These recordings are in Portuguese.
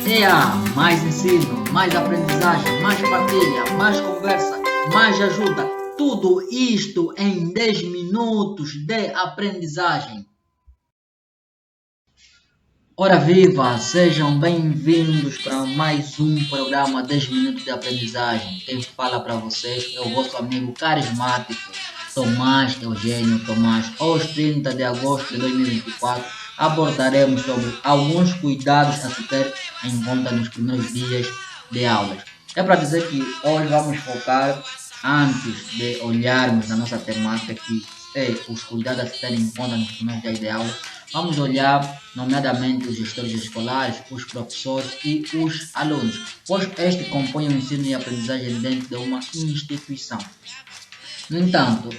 EA, mais ensino, mais aprendizagem, mais partilha, mais conversa, mais ajuda. Tudo isto em 10 minutos de aprendizagem. Ora viva, sejam bem-vindos para mais um programa 10 minutos de aprendizagem. Quem fala para vocês é o vosso amigo carismático Tomás Eugênio Tomás. Hoje, 30 de agosto de 2024, abordaremos sobre alguns cuidados a se ter em conta nos primeiros dias de aulas. É para dizer que hoje vamos focar, antes de olharmos na nossa temática, que é os cuidados a se ter em conta nos primeiros dias de aula, vamos olhar nomeadamente os gestores escolares, os professores e os alunos, pois este compõe o ensino e a aprendizagem dentro de uma instituição. No entanto,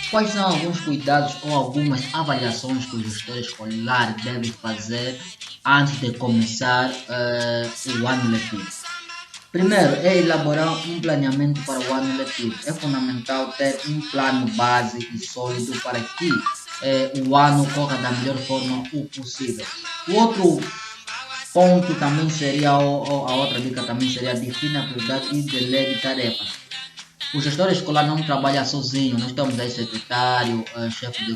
quais são alguns cuidados ou algumas avaliações que o gestor escolar deve fazer antes de começar o ano letivo? Primeiro, é elaborar um planeamento para o ano letivo. É fundamental ter um plano base e sólido para que o ano corra da melhor forma possível. O outro ponto também seria, ou a outra dica também seria, definir a prioridade e delegue tarefas. O gestor escolar não trabalha sozinho, nós temos aí secretário, chefe de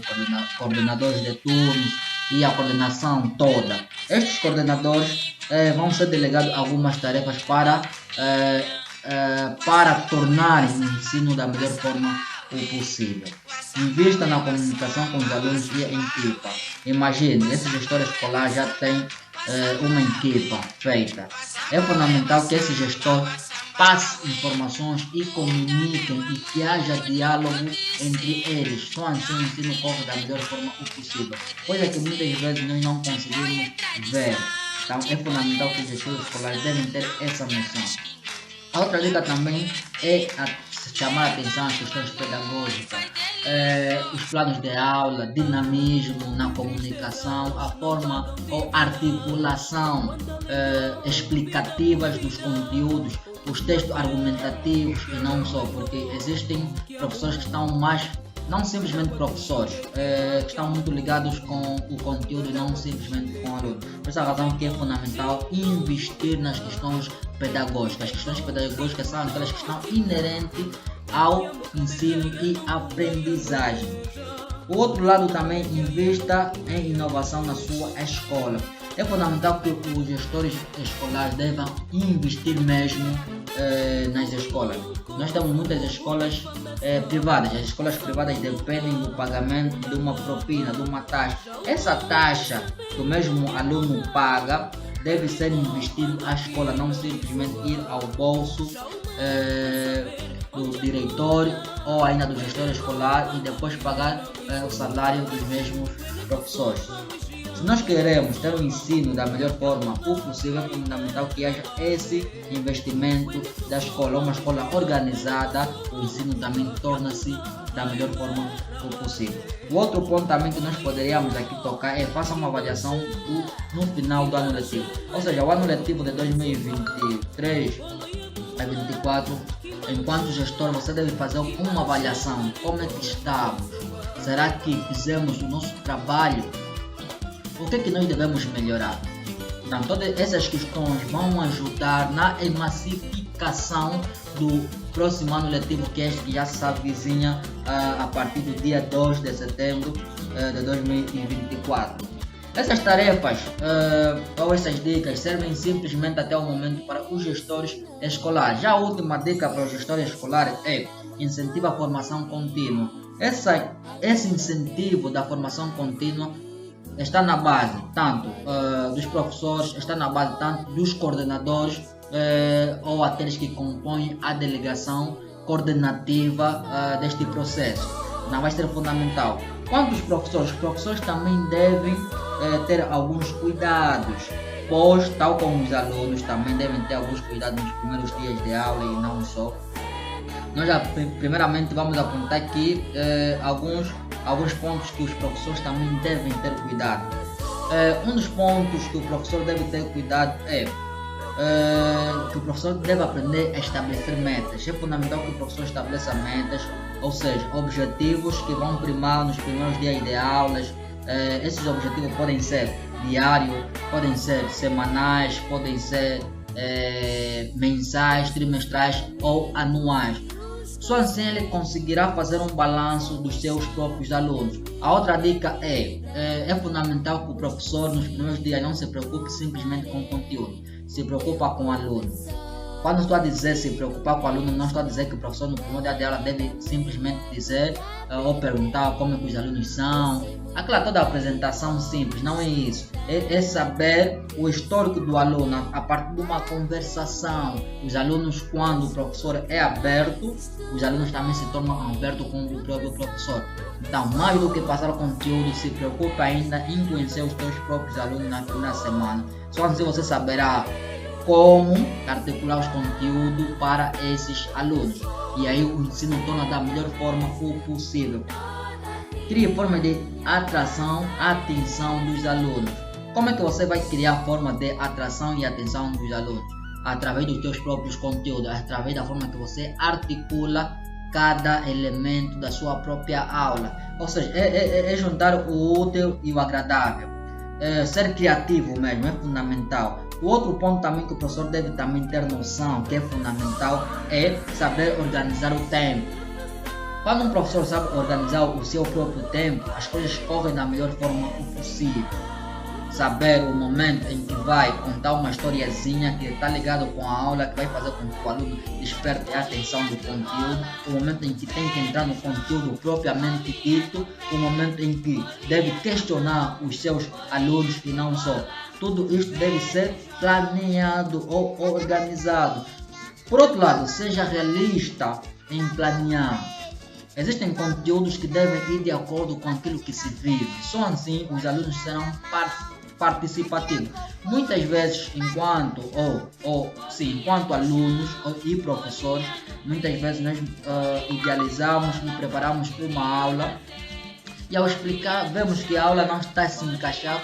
coordenadores de turnos e a coordenação toda. Estes coordenadores vão ser delegados algumas tarefas para tornarem o ensino da melhor forma possível. Invista na comunicação com os alunos e a equipa. Imagine, esse gestor escolar já tem uma equipa feita. É fundamental que esse gestor passe informações e comuniquem e que haja diálogo entre eles. Só assim o ensino corre da melhor forma possível. Coisa que muitas vezes nós não conseguimos ver. Então é fundamental que os gestores escolares devem ter essa noção. A outra dica também é chamar a atenção às questões pedagógicas, os planos de aula, dinamismo na comunicação, a forma ou articulação explicativas dos conteúdos, os textos argumentativos e não só, porque existem professores que estão mais, não simplesmente professores, que estão muito ligados com o conteúdo e não simplesmente com o aluno. Por essa razão que é fundamental investir nas questões pedagógicas. As questões pedagógicas são aquelas que estão inerentes ao ensino e aprendizagem. O outro lado também, invista em inovação na sua escola. É fundamental que os gestores escolares devem investir mesmo nas escolas. Nós temos muitas escolas privadas. As escolas privadas dependem do pagamento de uma propina, de uma taxa. Essa taxa que o mesmo aluno paga deve ser investido à escola, não simplesmente ir ao bolso do diretor ou ainda do gestor escolar e depois pagar o salário dos mesmos professores. Se nós queremos ter um ensino da melhor forma possível, é fundamental que haja esse investimento da escola. Uma escola organizada, o ensino também torna-se da melhor forma possível. O outro ponto também que nós poderíamos aqui tocar é faça uma avaliação no final do ano letivo. Ou seja, o ano letivo de 2023 a 2024, enquanto gestor, você deve fazer uma avaliação. Como é que estamos? Será que fizemos o nosso trabalho? O que é que nós devemos melhorar? Então, todas essas questões vão ajudar na emancipação do próximo ano letivo, que este que já se avizinha a partir do dia 2 de setembro de 2024. Essas tarefas ou essas dicas servem simplesmente até o momento para os gestores escolares. Já a última dica para os gestores escolares é incentiva a formação contínua. Esse incentivo da formação contínua está na base tanto dos professores, está na base tanto dos coordenadores ou aqueles que compõem a delegação coordenativa deste processo. Não vai ser fundamental. Quanto aos professores, os professores também devem ter alguns cuidados, pois, tal como os alunos, também devem ter alguns cuidados nos primeiros dias de aula e não só. Nós já primeiramente vamos apontar aqui alguns pontos que os professores também devem ter cuidado. Um dos pontos que o professor deve ter cuidado é que o professor deve aprender a estabelecer metas. É fundamental que o professor estabeleça metas, ou seja, objetivos que vão primar nos primeiros dias de aulas. Esses objetivos podem ser diário, podem ser semanais, podem ser mensais, trimestrais ou anuais. Só assim ele conseguirá fazer um balanço dos seus próprios alunos. A outra dica é fundamental que o professor nos primeiros dias não se preocupe simplesmente com o conteúdo, se preocupa com o aluno. Quando estou a dizer se preocupar com o aluno, não estou a dizer que o professor no primeiro dia de aula deve simplesmente dizer ou perguntar como é que os alunos são. Aquela toda a apresentação simples, não é isso. É saber o histórico do aluno a partir de uma conversação. Os alunos, quando o professor é aberto, os alunos também se tornam abertos com o próprio professor. Então, mais do que passar o conteúdo, se preocupe ainda em conhecer os seus próprios alunos na primeira semana. Só assim você saberá como articular os conteúdos para esses alunos. E aí o ensino torna da melhor forma possível. Crie forma de atração, atenção dos alunos. Como é que você vai criar forma de atração e atenção dos alunos? Através dos seus próprios conteúdos, através da forma que você articula cada elemento da sua própria aula. Ou seja, é juntar o útil e o agradável. Ser criativo mesmo é fundamental. O outro ponto também que o professor deve também ter noção, que é fundamental, é saber organizar o tempo. Quando um professor sabe organizar o seu próprio tempo, as coisas correm da melhor forma possível. Saber o momento em que vai contar uma historiazinha que está ligado com a aula, que vai fazer com que o aluno desperte a atenção do conteúdo, o momento em que tem que entrar no conteúdo propriamente dito, o momento em que deve questionar os seus alunos e não só. Tudo isto deve ser planeado ou organizado. Por outro lado, seja realista em planear. Existem conteúdos que devem ir de acordo com aquilo que se vive. Só assim os alunos serão participativos. Muitas vezes, enquanto alunos e professores, muitas vezes nós idealizamos e preparamos uma aula e ao explicar vemos que a aula não está a se encaixar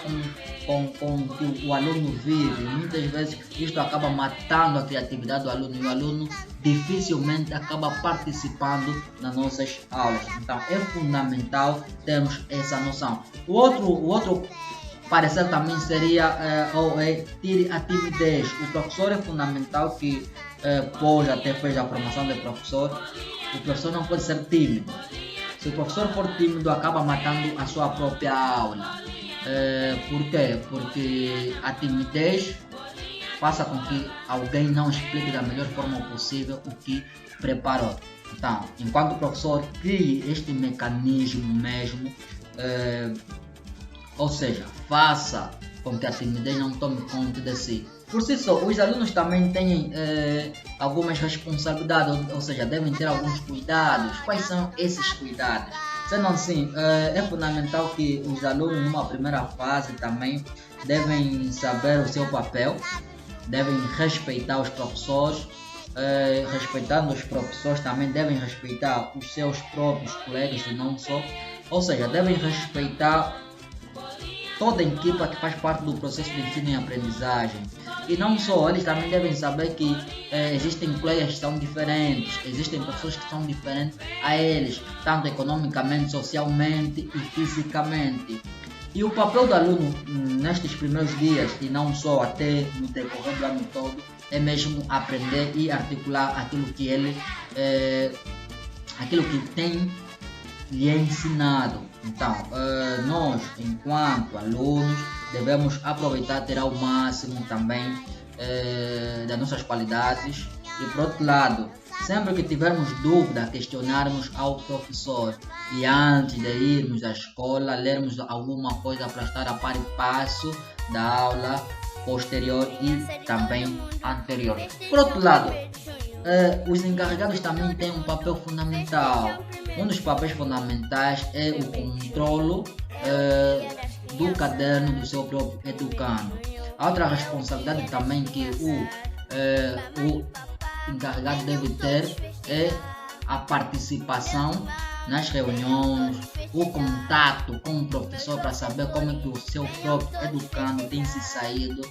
com o que o aluno vive. Muitas vezes isto acaba matando a criatividade do aluno e o aluno dificilmente acaba participando nas nossas aulas. Então é fundamental termos essa noção. O outro parecer também seria tire a timidez. O professor é fundamental que pode até fez a formação de professor. O professor não pode ser tímido. Se o professor for tímido, acaba matando a sua própria aula. Por quê? Porque a timidez faça com que alguém não explique da melhor forma possível o que preparou. Então, enquanto o professor crie este mecanismo mesmo, ou seja, faça com que a timidez não tome conta de si. Por si só, os alunos também têm algumas responsabilidades, ou seja, devem ter alguns cuidados. Quais são esses cuidados? Sendo assim, é fundamental que os alunos numa primeira fase também devem saber o seu papel, devem respeitar os professores, respeitando os professores também devem respeitar os seus próprios colegas e não só, ou seja, devem respeitar toda a equipa que faz parte do processo de ensino e aprendizagem. E não só, eles também devem saber que existem colegas que são diferentes, existem pessoas que são diferentes a eles, tanto economicamente, socialmente e fisicamente. E o papel do aluno nestes primeiros dias, e não só até no decorrer do ano todo, é mesmo aprender e articular aquilo que ele tem lhe ensinado. Então, nós, enquanto alunos, devemos aproveitar, ter ao máximo também das nossas qualidades. E por outro lado, sempre que tivermos dúvida, questionarmos ao professor. E antes de irmos à escola, lermos alguma coisa para estar a par e passo da aula posterior e também anterior. Por outro lado, os encarregados também têm um papel fundamental. Um dos papéis fundamentais é o controlo do caderno do seu próprio educando. A outra responsabilidade também que o encarregado deve ter é a participação nas reuniões, o contato com o professor para saber como é que o seu próprio educando tem se saído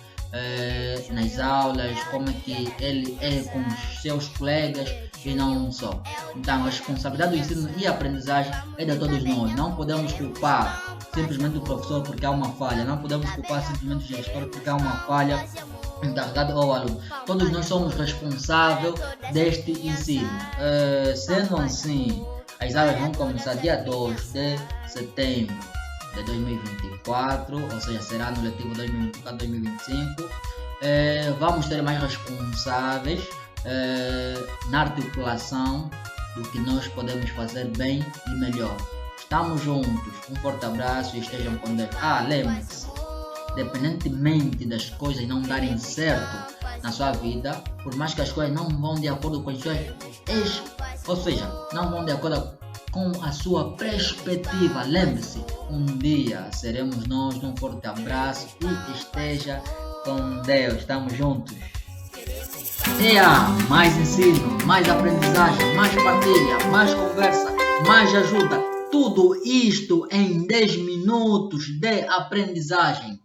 nas aulas, como é que ele é com os seus colegas e não só. Então, a responsabilidade do ensino e aprendizagem é de todos nós. Não podemos culpar simplesmente o professor porque há uma falha, não podemos culpar simplesmente o gestor porque há uma falha encarregado ao aluno. Todos nós somos responsáveis deste ensino. Sendo assim, as aulas vão começar dia 2 de setembro de 2024, ou seja, será no letivo 2024-2025. Vamos ter mais responsáveis na articulação do que nós podemos fazer bem e melhor. Estamos juntos, um forte abraço e estejam com Deus. Lembre-se, independentemente das coisas não darem certo na sua vida, por mais que as coisas não vão de acordo com as suas ou seja, não vão de acordo com a sua perspectiva, lembre-se, um dia seremos nós. Um forte abraço e esteja com Deus. Estamos juntos. Mais ensino, mais aprendizagem, mais partilha, mais conversa, mais ajuda. Tudo isto em 10 minutos de aprendizagem.